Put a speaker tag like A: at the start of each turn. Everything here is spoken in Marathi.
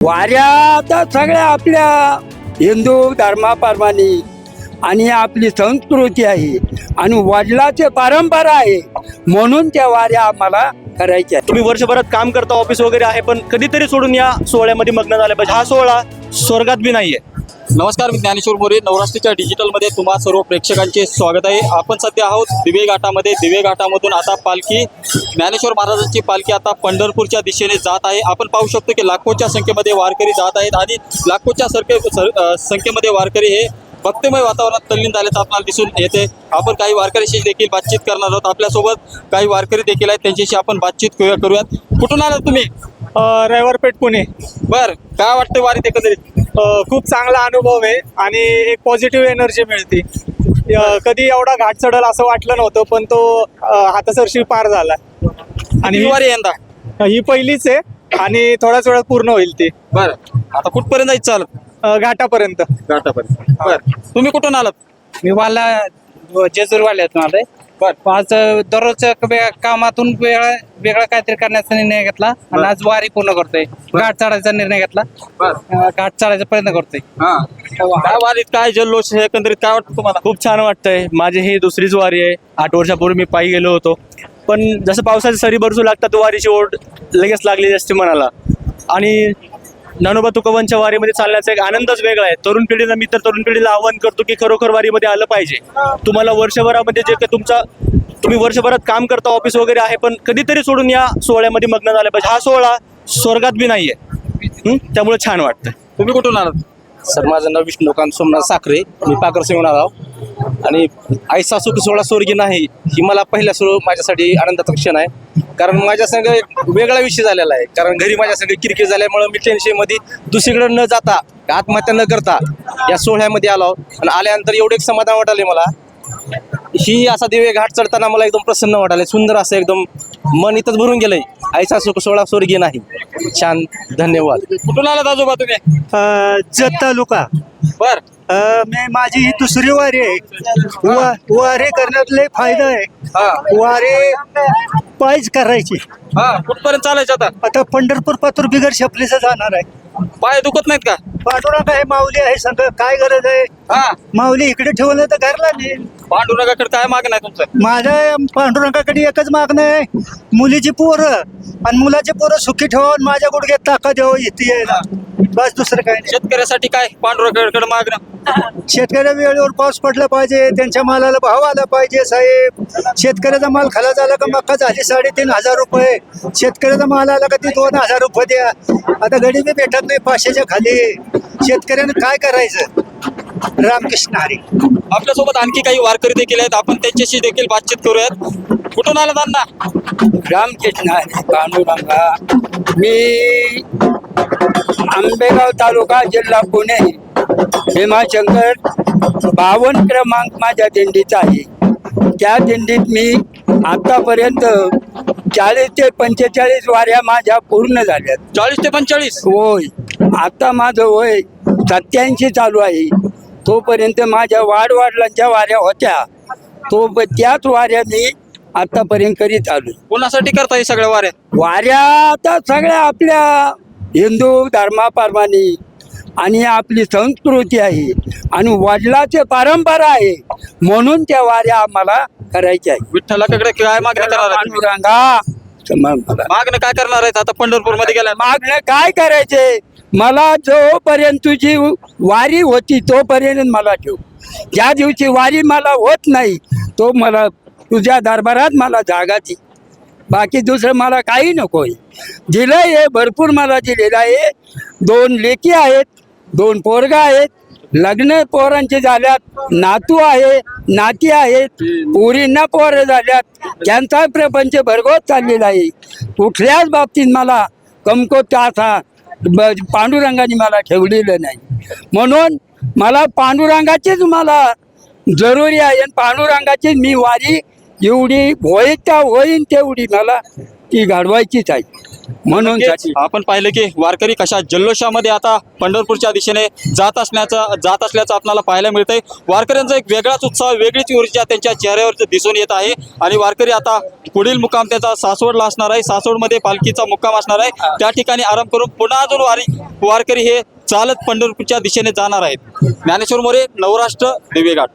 A: वाऱ्या तर सगळ्या आपल्या हिंदू धर्माप्रमाणे आणि आपली संस्कृती आहे आणि वडिलाचे परंपरा आहे म्हणून त्या वाऱ्या आम्हाला करायच्या.
B: तुम्ही वर्षभरात काम करता, ऑफिस वगैरे आहे, पण कधीतरी सोडून या सोहळ्यामध्ये मग्न झाले पाहिजे. हा सोहळा स्वर्गात बी नाहीये.
C: नमस्कार, मी ज्ञानेश्वर मोरे. नवराष्ट्रीच्या डिजिटलमध्ये तुम्हा सर्व प्रेक्षकांचे स्वागत आहे. आपण सध्या आहोत दिवे घाटामध्ये. दिवे घाटामधून आता पालखी, ज्ञानेश्वर महाराजांची पालखी आता पंढरपूरच्या दिशेने जात आहे. आपण पाहू शकतो की लाखोच्या संख्येमध्ये वारकरी जात आहेत आणि लाखोच्या संख्येमध्ये वारकरी हे भक्तिमय वातावरणात तल्लीन झाल्याचं आपल्याला दिसून येते. आपण काही वारकऱ्यांशी देखील बातचीत करणार आहोत. आपल्यासोबत काही वारकरी देखील आहेत, त्यांच्याशी आपण बातचीत करूयात. कुठून आलात तुम्ही?
B: रविवारपेठ पुणे.
C: बरं, काय वाटतं वारीत एकंदरीत?
B: खूप चांगला अनुभव आहे आणि एक पॉझिटिव्ह एनर्जी मिळते. कधी एवढा घाट चढल असं वाटलं नव्हतं, पण तो हातासरशी पार झाला.
C: आणि ही वारी यंदा
B: ही पहिलीच आहे आणि थोड्याच वेळात पूर्ण होईल ती.
C: बरं, आता कुठपर्यंत जायचं चालत?
B: घाटापर्यंत.
C: घाटापर्यंत. बरं, तुम्ही कुठून आलात?
D: मी मला जेजूरवाल्यातून आलोय. आज दररोजच्या कामातून वेगळा काहीतरी करण्याचा निर्णय घेतला आणि आज वारी पूर्ण करतोय. घाट चढायचा निर्णय घेतला. घाट चढायचा प्रयत्न करतोय.
C: काय वारीत, काय जल्लोष आहे एकंदरीत, काय वाटतं तुम्हाला?
B: खूप छान वाटतंय. माझी ही दुसरीच वारी आहे. 8 वर्षापूर्वी मी पायी गेलो होतो, पण जसं पावसाच्या सरी बरसू लागतात वारीची ओढ लगेच लागलेली असते मनाला. आणि ज्ञानोबा तुकोबांच्या वारीमध्ये चालण्याचा एक आनंदच वेगळा आहे. तरुण पिढीला, मी तर तरुण पिढीला आवाहन करतो की खरोखर वारीमध्ये आलं पाहिजे. तुम्हाला वर्षभरामध्ये जे काही तुम्ही वर्षभरात काम करता, ऑफिस वगैरे आहे, पण कधीतरी सोडून या सोहळ्यामध्ये मग्न झाले पाहिजे. हा सोहळा स्वर्गात बी नाहीये. त्यामुळे छान वाटतं.
C: तुम्ही कुठून आलात?
E: सर, माझं नाव विष्णुकांत सोमनाथ साखरे. मी पाकरसे येऊन आलो आणि आई सासू सोहळा स्वर्गीय नाही ही मला पहिल्या सुरू माझ्यासाठी आनंदाचा क्षण आहे. कारण माझ्या संग एक वेगळा विषय झालेला आहे. कारण घरी माझ्या संग किरकिर झाल्यामुळे मी टेन्शनमध्ये दुसरीकडे न जाता, आत्महत्या न करता या सोहळ्यामध्ये आलो आणि आल्यानंतर एवढं एक समाधान वाटाले मला. ही असा दिवे घाट चढताना मला एकदम प्रसन्न वाटाले. सुंदर असं एकदम मन इथंच भरून गेलंय. आईचा सोहळा स्वर्गीय नाही. छान, धन्यवाद.
C: कुठून आलात आजोबा तुम्ही?
A: जत तालुका.
C: बर,
A: माझी ही दुसरी वारी आहे. वारी करण्यात लय फायदा आहे. वारी पायच करायची.
C: कुठपर्यंत चालायचं आता?
A: आता पंढरपूर पातूर बिगर शपलीचं जाणार आहे.
C: पाय दुखत नाहीत का?
A: पांडुरंग आहे, माऊली आहे, संग काय गरज आहे? माऊली इकडे ठेवलं तर घरला नाही.
C: पांडुरंगाकडे काय मागणं आहे तुमचं?
A: माझ्या पांडुरंगाकडे एकच मागणं आहे, मुलीची पोरं आणि मुलाची पोरं सुखी ठेवून माझ्या गुडघ्यात ताकद द्यावं इथे यायला. बस दुसरं काय नाही.
C: शेतकऱ्यासाठी काय पांडुरंगाकडे मागणं?
A: शेतकऱ्या वेळेवर पाऊस पडला पाहिजे, त्यांच्या मालाला भाव आला पाहिजे साहेब. शेतकऱ्याचा माल खाला झाला का मक्का झाली 3,500 रुपये. शेतकऱ्याचा माल आला का ती 2,000 रुपये द्या. आता गरीबी भेटत नाही 500च्या खाली. शेतकऱ्याने काय करायचं? रामकृष्ण हरी.
C: आपल्यासोबत आणखी काही वारकरी देखील आहेत, आपण त्यांच्याशी देखील बातचीत करूयात. कुठून आलात अण्णा?
A: रामकृष्ण हरी. पांडुरंगा. मी आंबेगाव तालुका, जिल्हा पुणे. भीमाशंकर 52 क्रमांक माझ्या दिंडीचा आहे. त्या दिंडीत मी आतापर्यंत 40 ते 45 वाऱ्या माझ्या पूर्ण झाल्यात.
C: 40 ते 45?
A: होय. आता माझं वय 87 चालू आहे. तोपर्यंत माझ्या वाडवडिलांच्या वाऱ्या होत्या, त्याच वाऱ्या मी आतापर्यंत करीत आलो.
C: कोणासाठी करता हे सगळ्या वाऱ्या?
A: वाऱ्या तर सगळ्या आपल्या हिंदू धर्माप्रमाणे आणि आपली संस्कृती आहे आणि वडिलाचे परंपरा आहे म्हणून त्या वाऱ्या आम्हाला करायच्या आहे.
C: विठ्ठलाकडे काय मागणं करणार आहे?
A: पांडुरंगा,
C: मागणं काय करणार आहेत आता पंढरपूर मध्ये गेल्या?
A: मागणं काय करायचे? मला जोपर्यंत तुझी वारी होती तोपर्यंत मला ठेव. ज्या दिवशी वारी मला होत नाही तो मला तुझ्या दरबारात मला जागा ती. बाकी दुसरं मला काही नकोय. दिलंय हे भरपूर मला दिलेलं आहे. 2 लेकी आहेत, 2 पोरगा आहेत. लग्न पोरांचे झाल्यात, नातू आहे, नाती आहेत, पोरींना पोरं झाल्यात. त्यांचा प्रपंच भरगोत चाललेला आहे. कुठल्याच बाबतीत मला कमकोत असा पांडुरंगाने मला ठेवलेलं नाही. म्हणून मला पांडुरंगाचीच मला जरुरी आहे आणि पांडुरंगाचीच मी वारी एवढी होईन तेवढी मला ती घडवायचीच आहे. म्हणून साठी
C: आपण पाहिलं की वारकरी कशा जल्लोषामध्ये आता पंढरपूरच्या दिशेने जात असल्याचं आपल्याला पाहायला मिळतंय. वारकऱ्यांचा एक वेगळाच उत्साह, वेगळीच ऊर्जा त्यांच्या चेहऱ्यावर दिसून येत आहे. आणि वारकरी आता पुढील मुक्काम त्याचा सासवडला असणार आहे. सासवडमध्ये पालखीचा मुक्काम असणार आहे. त्या ठिकाणी आराम करून पुन्हा अजून वारकरी हे चालत पंढरपूरच्या दिशेने जाणार आहेत. ज्ञानेश्वर मोरे, नवराष्ट्र, दिवेघाट.